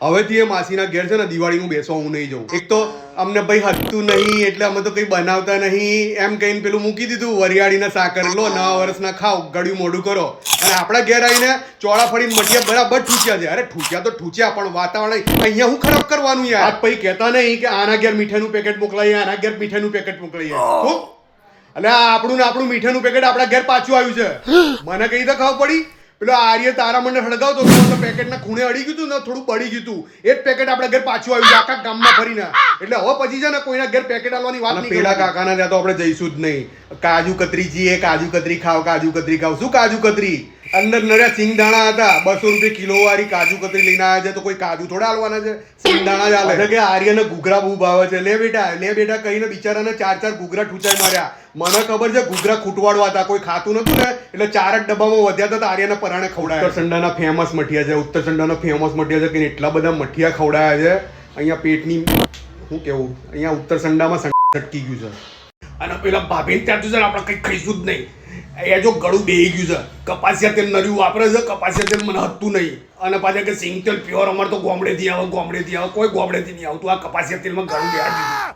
હવેથી એ માસીના ઘેર છે ને દિવાળીનું બેસવા હું નહીં જઉં. એક તો અમને ભાઈ હતું નહીં એટલે અમે તો કંઈ બનાવતા નહીં એમ કહીને પેલું મૂકી દીધું વરિયાળીના સાકર લો નવા વર્ષના ખાવ ગળ્યું મોઢું કરો અને આપણા ઘેર આવીને ચોળા ફરીને મઠિયા બરાબર ઠૂચ્યા છે. અરે ઠૂચ્યા તો ઠૂચ્યા પણ વાતાવરણ અહીંયા હું ખરાબ કરવાનું યાર. આજ પછી કહેતા નહીં કે આના ઘેર મીઠાઈનું પેકેટ મોકલાઈએ આના ઘેર મીઠાઈનું પેકેટ મોકલાઈએ. એટલે આપણું ને આપણું મીઠાઈનું પેકેટ આપણા ઘેર પાછું આવ્યું છે. મને કઈ તો ખબર પડી પેલો આર્ય તારા મને હળગાવતો હતો પેકેટના ખૂણે અડી ગયું હતું ને થોડું બળી ગયું હતું. એ જ પેકેટ આપણા ઘેર પાછું આવ્યું છે આખા ગામમાં ફરીને. એટલે હવે પછી છે ને કોઈના ઘેર પેકેટ આવવાની વાત નહીં. પેલા કાકાના ત્યાં તો આપણે જઈશું જ નહીં. કાજુ કતરી જઈએ કાજુ કતરી ખાવ કાજુ કતરી ખાવ. શું કાજુ કતરી? અંદર નર્યા સિંગદાણા હતા 200 રૂપિયા કિલો વાળી કાજુ કતરી લઈને આવ્યા છે તો કોઈ કાજુ થોડા હાલવાના છે સિંગદાણા જ હાલે કે આર્યને ઘૂઘરા બહુ ભાવે છે. લે બેટા કહીને બિચારાને 4 ઘૂઘરા ઠૂચાઈ માર્યા. મને ખબર છે ઘૂઘરા ખૂટવાડવા હતા કોઈ ખાતું નતું ને એટલે 4 જ ડબ્બામાં વધ્યા હતા આર્યના પરાણે ખવડાયા. ઉત્તરસંડાના ફેમસ મઠિયા છે ઉત્તરસંડાના ફેમસ મઠિયા છે કે એટલા બધા મઠિયા ખવડાયા છે અહીંયા પેટની શું કેવું અહીંયા ઉત્તરસંડામાં છટકી ગયું છે. અને પેલા ભાભીને ત્યાં છે આપણે કંઈ ખાઈશું જ નહીં. એ જો ગળું બેહી ગયું છે કપાસિયા તેલ નર્યું વાપરે છે કપાસિયા તેલ મને હતું નહીં અને પાછા કે સિંગ તેલ પ્યોર અમારે તો ગોમડેથી આવે કોઈ ગોમડેથી નહીં આવતું આ કપાસિયા તેલમાં ગળું બેહાડી દીધું.